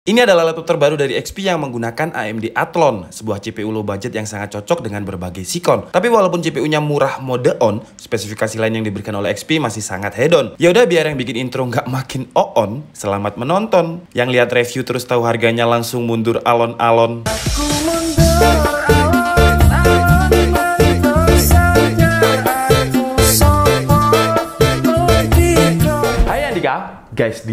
Ini adalah laptop terbaru dari XP yang menggunakan AMD Athlon, sebuah CPU low budget yang sangat cocok dengan berbagai sikon. Tapi walaupun CPU-nya murah mode on, spesifikasi lain yang diberikan oleh XP masih sangat head-on. Yaudah, biar yang bikin intro nggak makin on, selamat menonton. Yang lihat review terus tahu harganya langsung mundur alon-alon. Guys, di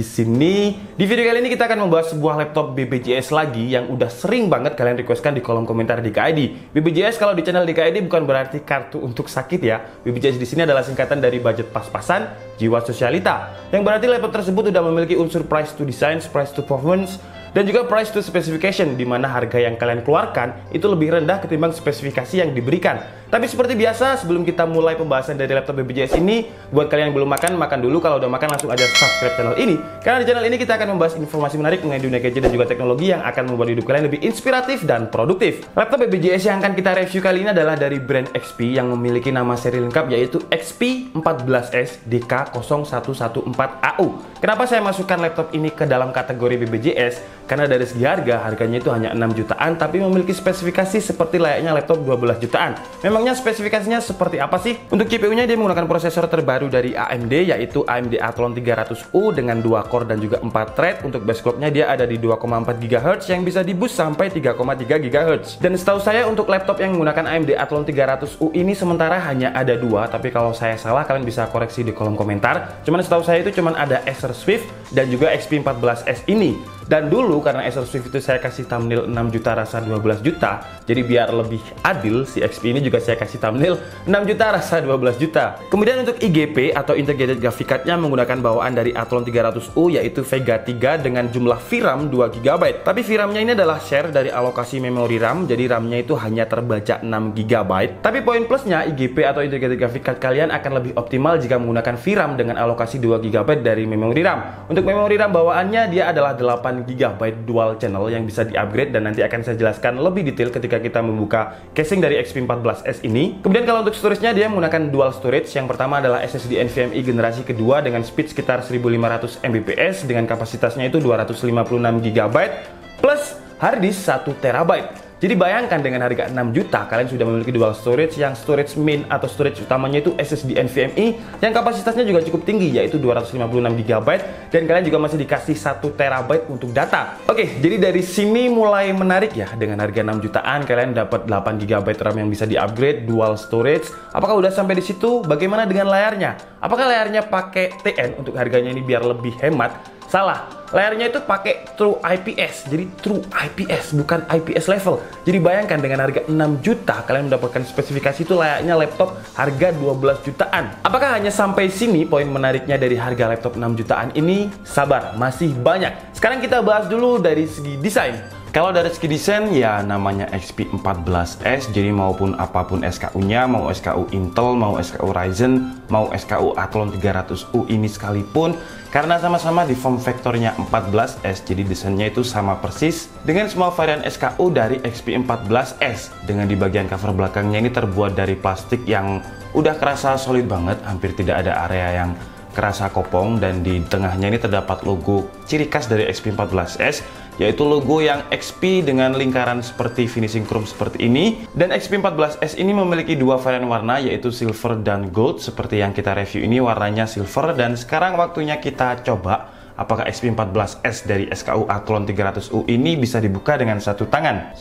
video kali ini kita akan membahas sebuah laptop BBJS lagi yang udah sering banget kalian requestkan di kolom komentar DKID. BBJS kalau di channel DKID bukan berarti kartu untuk sakit ya. BBJS di sini adalah singkatan dari budget pas-pasan, jiwa sosialita. Yang berarti laptop tersebut udah memiliki unsur price to design, price to performance, dan juga price to specification, di mana harga yang kalian keluarkan itu lebih rendah ketimbang spesifikasi yang diberikan. Tapi seperti biasa, sebelum kita mulai pembahasan dari laptop BBJS ini, buat kalian yang belum makan dulu. Kalau udah makan langsung aja subscribe channel ini, karena di channel ini kita akan membahas informasi menarik mengenai dunia gadget dan juga teknologi yang akan membuat hidup kalian lebih inspiratif dan produktif. Laptop BBJS yang akan kita review kali ini adalah dari brand XP yang memiliki nama seri lengkap yaitu XP14S DK0114AU. Kenapa saya masukkan laptop ini ke dalam kategori BBJS? Karena dari segi harganya itu hanya 6 jutaan, tapi memiliki spesifikasi seperti layaknya laptop 12 jutaan. Memangnya spesifikasinya seperti apa sih? Untuk CPU-nya dia menggunakan prosesor terbaru dari AMD, yaitu AMD Athlon 300U dengan 2 core dan juga 4 thread. Untuk base clock-nya dia ada di 2,4 GHz yang bisa di boost sampai 3,3 GHz. Dan setahu saya untuk laptop yang menggunakan AMD Athlon 300U ini sementara hanya ada 2, tapi kalau saya salah kalian bisa koreksi di kolom komentar. Cuman setahu saya itu cuman ada Acer Swift dan juga XP14S ini. Dan dulu karena Acer Swift itu saya kasih thumbnail 6 juta rasa 12 juta, jadi biar lebih adil si XP ini juga saya kasih thumbnail 6 juta rasa 12 juta. Kemudian untuk IGP atau Integrated Graphic Card-nya menggunakan bawaan dari Athlon 300U yaitu Vega 3 dengan jumlah VRAM 2 GB. Tapi VRAM-nya ini adalah share dari alokasi memori RAM, jadi RAM-nya itu hanya terbaca 6 GB. Tapi poin plusnya IGP atau Integrated Graphic Card kalian akan lebih optimal jika menggunakan VRAM dengan alokasi 2 GB dari memori RAM. Untuk memori RAM bawaannya dia adalah 8 GB dual channel yang bisa di-upgrade, dan nanti akan saya jelaskan lebih detail ketika kita membuka casing dari XP14S ini. Kemudian kalau untuk storage-nya dia menggunakan dual storage. Yang pertama adalah SSD NVMe generasi kedua dengan speed sekitar 1500 Mbps dengan kapasitasnya itu 256 GB plus harddisk 1 TB. Jadi bayangkan dengan harga 6 juta kalian sudah memiliki dual storage yang storage main atau storage utamanya itu SSD NVMe yang kapasitasnya juga cukup tinggi yaitu 256 GB, dan kalian juga masih dikasih 1 TB untuk data. Oke, jadi dari sini mulai menarik ya. Dengan harga 6 jutaan kalian dapat 8 GB RAM yang bisa di-upgrade, dual storage. Apakah udah sampai di situ? Bagaimana dengan layarnya? Apakah layarnya pakai TN untuk harganya ini biar lebih hemat? Salah, layarnya itu pakai True IPS. Jadi True IPS, bukan IPS level. Jadi bayangkan dengan harga 6 juta kalian mendapatkan spesifikasi itu layaknya laptop harga 12 jutaan. Apakah hanya sampai sini poin menariknya dari harga laptop 6 jutaan ini? Sabar, masih banyak. Sekarang kita bahas dulu dari segi desain. Kalau dari segi desain ya namanya XP14S, jadi maupun apapun SKU-nya, mau SKU Intel, mau SKU Ryzen, mau SKU Athlon 300U ini sekalipun, karena sama-sama di form factor-nya 14S, jadi desainnya itu sama persis dengan semua varian SKU dari XP14S. Dengan di bagian cover belakangnya ini terbuat dari plastik yang udah kerasa solid banget, hampir tidak ada area yang kerasa kopong, dan di tengahnya ini terdapat logo ciri khas dari XP14S, yaitu logo yang XP dengan lingkaran seperti finishing chrome seperti ini. Dan XP14S ini memiliki dua varian warna yaitu silver dan gold. Seperti yang kita review ini warnanya silver, dan sekarang waktunya kita coba apakah XP14S dari SKU Athlon 300U ini bisa dibuka dengan satu tangan.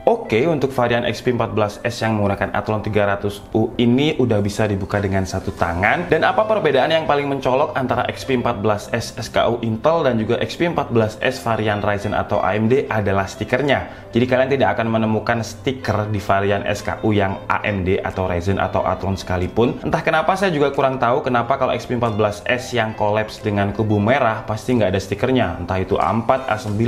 Oke, untuk varian XP14S yang menggunakan Athlon 300U ini udah bisa dibuka dengan satu tangan. Dan apa perbedaan yang paling mencolok antara XP14S SKU Intel dan juga XP14S varian Ryzen atau AMD adalah stikernya. Jadi kalian tidak akan menemukan stiker di varian SKU yang AMD atau Ryzen atau Athlon sekalipun. Entah kenapa saya juga kurang tahu kenapa kalau XP14S yang collapse dengan kubu merah pasti nggak ada stikernya. Entah itu A4, A9,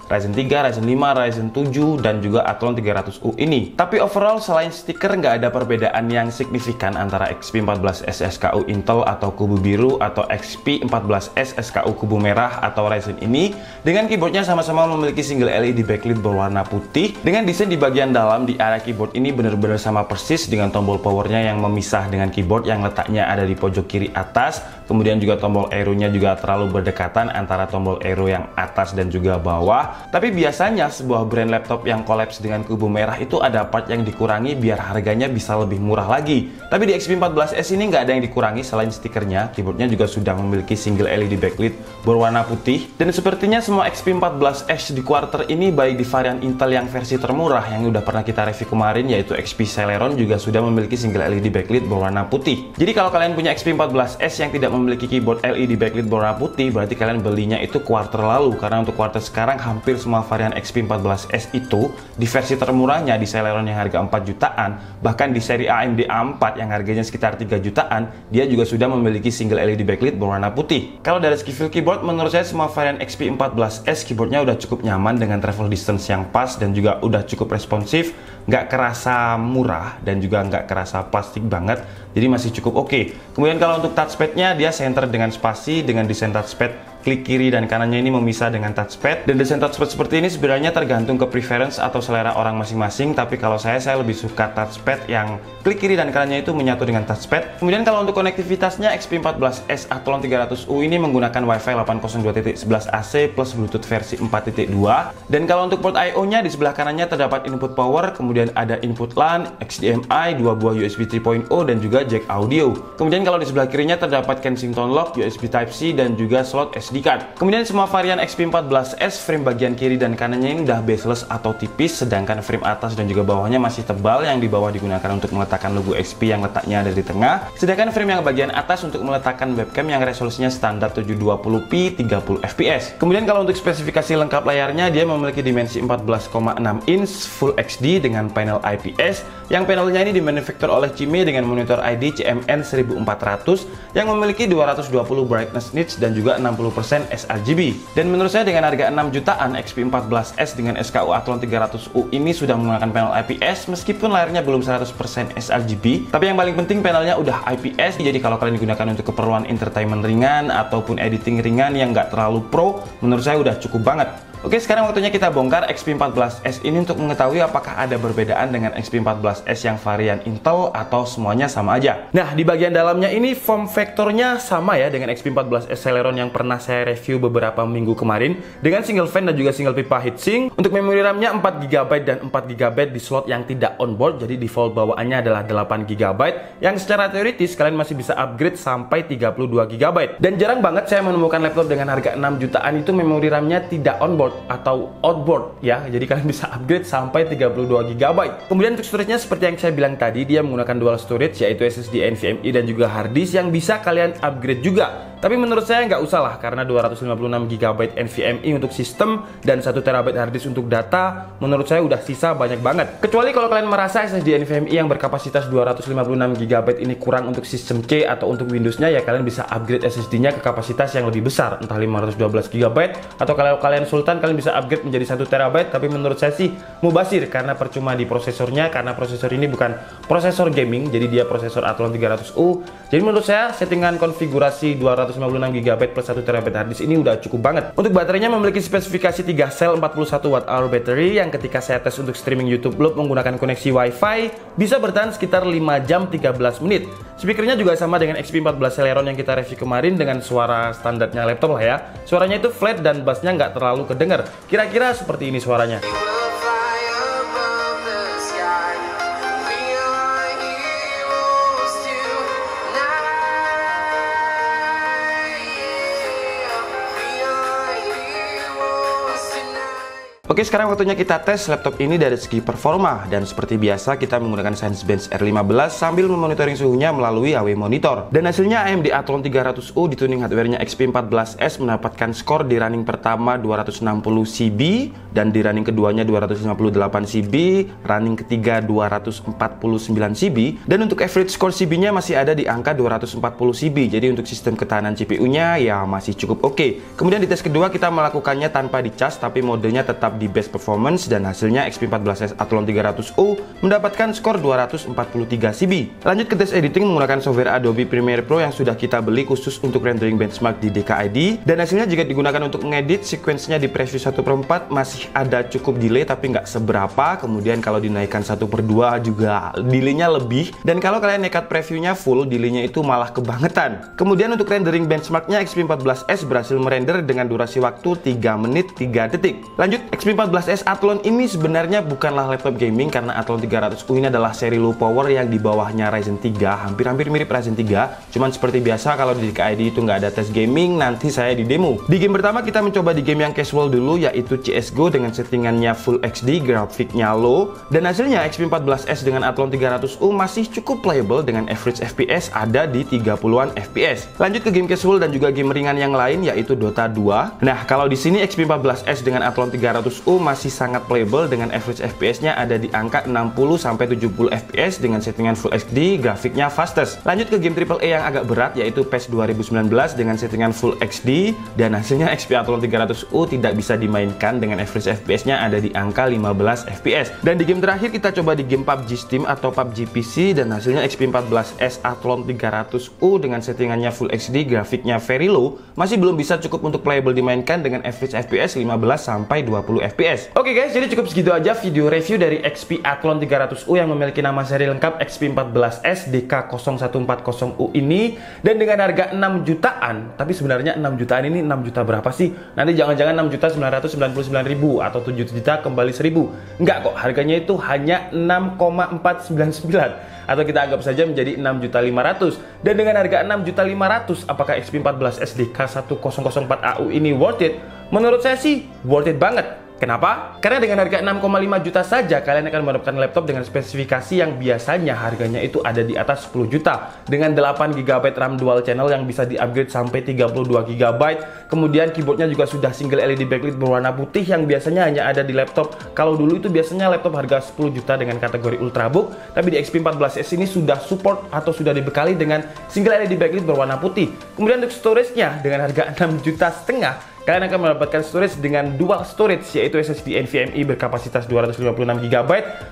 Ryzen 3, Ryzen 5, Ryzen 7, dan juga Athlon 300U ini. Tapi overall selain stiker nggak ada perbedaan yang signifikan antara XP14S SKU Intel atau kubu biru atau XP14S SKU kubu merah atau Ryzen ini. Dengan keyboardnya sama-sama memiliki single LED backlit berwarna putih. Dengan desain di bagian dalam di area keyboard ini benar-benar sama persis dengan tombol powernya yang memisah dengan keyboard yang letaknya ada di pojok kiri atas. Kemudian juga tombol arrow-nya juga terlalu berdekatan antara tombol arrow yang atas dan juga bawah. Tapi biasanya sebuah brand laptop yang kolaps dengan kubu merah itu ada part yang dikurangi biar harganya bisa lebih murah lagi. Tapi di XP14S ini nggak ada yang dikurangi selain stikernya. Keyboardnya juga sudah memiliki single LED backlit berwarna putih. Dan sepertinya semua XP14S di quarter ini baik di varian Intel yang versi termurah yang udah pernah kita review kemarin yaitu XP Celeron juga sudah memiliki single LED backlit berwarna putih. Jadi kalau kalian punya XP14S yang tidak memiliki keyboard LED backlit berwarna putih, berarti kalian belinya itu quarter lalu, karena untuk quarter sekarang hampir semua varian XP14S itu di versi termurahnya di Celeron yang harga 4 jutaan, bahkan di seri AMD A4 yang harganya sekitar 3 jutaan, dia juga sudah memiliki single LED backlit berwarna putih. Kalau dari segi feel keyboard, menurut saya semua varian XP14S keyboardnya udah cukup nyaman dengan travel distance yang pas dan juga udah cukup responsif, nggak kerasa murah dan juga nggak kerasa plastik banget, jadi masih cukup oke. Kemudian kalau untuk touchpadnya, dia center dengan spasi dengan desain touchpad klik kiri dan kanannya ini memisah dengan touchpad. Dan desain touchpad seperti ini sebenarnya tergantung ke preference atau selera orang masing-masing, tapi kalau saya lebih suka touchpad yang klik kiri dan kanannya itu menyatu dengan touchpad. Kemudian kalau untuk konektivitasnya, XP14S Athlon 300U ini menggunakan Wi-Fi 802.11ac plus Bluetooth versi 4.2. Dan kalau untuk port I/O-nya, di sebelah kanannya terdapat input power, kemudian ada input LAN, HDMI, 2 buah USB 3.0 dan juga jack audio. Kemudian kalau di sebelah kirinya terdapat Kensington lock, USB Type-C dan juga slot SD card. Kemudian semua varian XP14S frame bagian kiri dan kanannya ini udah bezeless atau tipis, sedangkan frame atas dan juga bawahnya masih tebal, yang di bawah digunakan untuk meletakkan logo XP yang letaknya ada di tengah, sedangkan frame yang bagian atas untuk meletakkan webcam yang resolusinya standar 720p 30 fps. Kemudian kalau untuk spesifikasi lengkap layarnya, dia memiliki dimensi 14,6 inch Full HD dengan panel IPS, yang panelnya ini dimanufaktur oleh Cime dengan monitor ID CMN 1400 yang memiliki 220 brightness nits dan juga 60% sRGB. Dan menurut saya dengan harga 6 jutaan, XP14S dengan SKU Athlon 300U ini sudah menggunakan panel IPS meskipun layarnya belum 100% sRGB, tapi yang paling penting panelnya udah IPS, jadi kalau kalian digunakan untuk keperluan entertainment ringan ataupun editing ringan yang nggak terlalu pro, menurut saya udah cukup banget. Oke, sekarang waktunya kita bongkar XP14S ini untuk mengetahui apakah ada perbedaan dengan XP14S yang varian Intel atau semuanya sama aja. Nah, di bagian dalamnya ini form factornya sama ya dengan XP14S Celeron yang pernah saya review beberapa minggu kemarin, dengan single fan dan juga single pipa heatsink. Untuk memori RAM-nya 4GB dan 4GB di slot yang tidak onboard, jadi default bawaannya adalah 8GB, yang secara teoritis kalian masih bisa upgrade sampai 32GB. Dan jarang banget saya menemukan laptop dengan harga 6 jutaan itu memori RAM-nya tidak onboard atau outboard ya, jadi kalian bisa upgrade sampai 32GB. Kemudian untuk storage-nya seperti yang saya bilang tadi, dia menggunakan dual storage yaitu SSD NVMe dan juga hard disk yang bisa kalian upgrade juga. Tapi menurut saya nggak usah lah, karena 256GB NVMe untuk sistem dan 1TB hard disk untuk data menurut saya udah sisa banyak banget. Kecuali kalau kalian merasa SSD NVMe yang berkapasitas 256GB ini kurang untuk sistem C atau untuk Windows-nya, ya kalian bisa upgrade SSD-nya ke kapasitas yang lebih besar, entah 512GB atau kalau kalian sultan kalian bisa upgrade menjadi 1TB. Tapi menurut saya sih mubazir, karena percuma di prosesornya, karena prosesor ini bukan prosesor gaming, jadi dia prosesor Athlon 300U. Jadi menurut saya settingan konfigurasi 256GB plus 1TB hard disk ini udah cukup banget. Untuk baterainya memiliki spesifikasi 3 sel 41Wh baterai yang ketika saya tes untuk streaming YouTube Vlog menggunakan koneksi Wi-Fi bisa bertahan sekitar 5 jam 13 menit. Speakernya juga sama dengan XP14 Celeron yang kita review kemarin dengan suara standarnya laptop lah ya. Suaranya itu flat dan bassnya nggak terlalu kedengar. Kira-kira seperti ini suaranya. Oke, sekarang waktunya kita tes laptop ini dari segi performa. Dan seperti biasa kita menggunakan Cinebench R15 sambil memonitoring suhunya melalui AW Monitor. Dan hasilnya AMD Athlon 300U dituning hardware-nya XP14S mendapatkan skor di running pertama 260 CB dan di running keduanya 258 CB, running ketiga 249 CB, dan untuk average score CB-nya masih ada di angka 240 CB. Jadi untuk sistem ketahanan CPU-nya ya masih cukup oke. Kemudian di tes kedua kita melakukannya tanpa dicas tapi modenya tetap di best performance dan hasilnya XP14S Athlon 300U mendapatkan skor 243 CB. Lanjut ke tes editing menggunakan software Adobe Premiere Pro yang sudah kita beli khusus untuk rendering benchmark di DKID, dan hasilnya jika digunakan untuk mengedit sequence-nya di preview 1/4 masih ada cukup delay tapi nggak seberapa. Kemudian kalau dinaikkan 1/2 juga delaynya lebih, dan kalau kalian nekat previewnya full delaynya itu malah kebangetan. Kemudian untuk rendering benchmarknya XP14S berhasil merender dengan durasi waktu 3 menit 3 detik. Lanjut, XP14S Athlon ini sebenarnya bukanlah laptop gaming karena Athlon 300U ini adalah seri low power yang di bawahnya Ryzen 3, hampir-hampir mirip Ryzen 3. Cuman seperti biasa kalau di DKID itu nggak ada tes gaming, nanti saya di demo. Di game pertama kita mencoba di game yang casual dulu, yaitu CSGO dengan settingannya Full HD, grafiknya low, dan hasilnya XP14S dengan Athlon 300U masih cukup playable dengan average FPS ada di 30-an FPS. Lanjut ke game casual dan juga game ringan yang lain yaitu Dota 2. Nah, kalau di sini XP14S dengan Athlon 300U masih sangat playable dengan average FPS-nya ada di angka 60-70 FPS dengan settingan Full HD, grafiknya fastest. Lanjut ke game AAA yang agak berat yaitu PES 2019 dengan settingan Full HD dan hasilnya XP Athlon 300U tidak bisa dimainkan dengan average FPS-nya ada di angka 15 FPS. Dan di game terakhir kita coba di game PUBG Steam atau PUBG PC dan hasilnya XP14S Athlon 300U dengan settingannya Full HD, grafiknya very low masih belum bisa cukup untuk playable dimainkan dengan average FPS 15-20 FPS. Oke guys, jadi cukup segitu aja video review dari XP Athlon 300U yang memiliki nama seri lengkap XP14S DK0140U ini, dan dengan harga 6 jutaan. Tapi sebenarnya 6 jutaan ini 6 juta berapa sih? Nanti jangan-jangan 6.999.000 atau 7 juta kembali 1000. Enggak kok, harganya itu hanya 6,499 atau kita anggap saja menjadi 6.500.000. Dan dengan harga 6.500.000, apakah XP14S DK1004AU ini worth it? Menurut saya sih worth it banget. Kenapa? Karena dengan harga 6,5 juta saja kalian akan mendapatkan laptop dengan spesifikasi yang biasanya harganya itu ada di atas 10 juta dengan 8 GB RAM dual channel yang bisa di-upgrade sampai 32 GB. Kemudian keyboardnya juga sudah single LED backlit berwarna putih yang biasanya hanya ada di laptop. Kalau dulu itu biasanya laptop harga 10 juta dengan kategori Ultrabook, tapi di XP14S ini sudah support atau sudah dibekali dengan single LED backlit berwarna putih. Kemudian untuk storage-nya dengan harga 6,5 juta, kalian akan mendapatkan storage dengan dual storage yaitu SSD NVMe berkapasitas 256 GB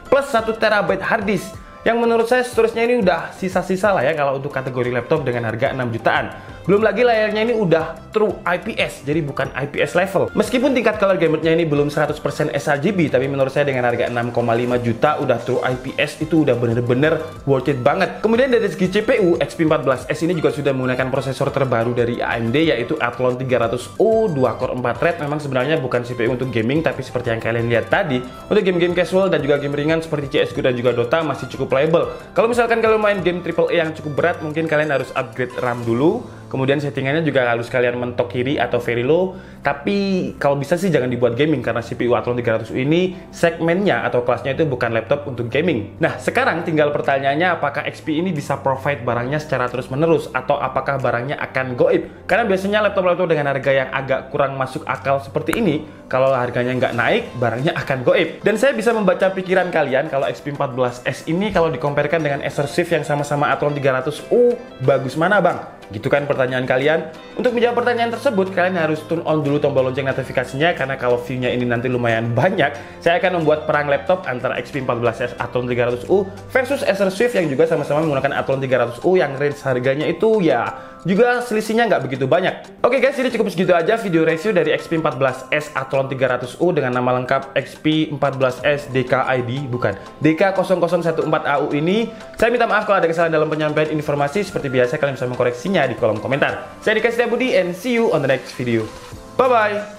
plus 1 TB hard disk. Yang menurut saya storage-nya ini udah sisa-sisa lah ya kalau untuk kategori laptop dengan harga 6 jutaan. Belum lagi layarnya ini udah True IPS, jadi bukan IPS level. Meskipun tingkat color gamut-nya ini belum 100% sRGB, tapi menurut saya dengan harga 6,5 juta udah True IPS itu udah bener-bener worth it banget. Kemudian dari segi CPU, XP14S ini juga sudah menggunakan prosesor terbaru dari AMD yaitu Athlon 300U 2 core 4 thread. Memang sebenarnya bukan CPU untuk gaming, tapi seperti yang kalian lihat tadi, untuk game-game casual dan juga game ringan seperti CSGO dan juga Dota masih cukup playable. Kalau misalkan kalian main game AAA yang cukup berat, mungkin kalian harus upgrade RAM dulu. Kemudian settingannya juga harus kalian mentok kiri atau very low. Tapi kalau bisa sih jangan dibuat gaming karena CPU Athlon 300U ini segmennya atau kelasnya itu bukan laptop untuk gaming. Nah, sekarang tinggal pertanyaannya apakah XP ini bisa provide barangnya secara terus-menerus atau apakah barangnya akan goib? Karena biasanya laptop-laptop dengan harga yang agak kurang masuk akal seperti ini, kalau harganya nggak naik, barangnya akan goib. Dan saya bisa membaca pikiran kalian kalau XP14S ini kalau dikomparikan dengan Acer Shift yang sama-sama Athlon 300U, bagus mana bang? Gitu kan pertanyaan kalian? Untuk menjawab pertanyaan tersebut, kalian harus turn on dulu tombol lonceng notifikasinya karena kalau view-nya ini nanti lumayan banyak, saya akan membuat perang laptop antara XP14S Athlon 300U versus Acer Shift yang juga sama-sama menggunakan Athlon 300U yang range harganya itu ya juga selisihnya nggak begitu banyak. Oke guys, jadi cukup segitu aja video review dari XP14S Athlon 300U dengan nama lengkap XP14S DKID, bukan DK0014AU ini. Saya minta maaf kalau ada kesalahan dalam penyampaian informasi. Seperti biasa kalian bisa mengkoreksinya di kolom komentar. Saya Dika Setiabudi and see you on the next video. Bye bye.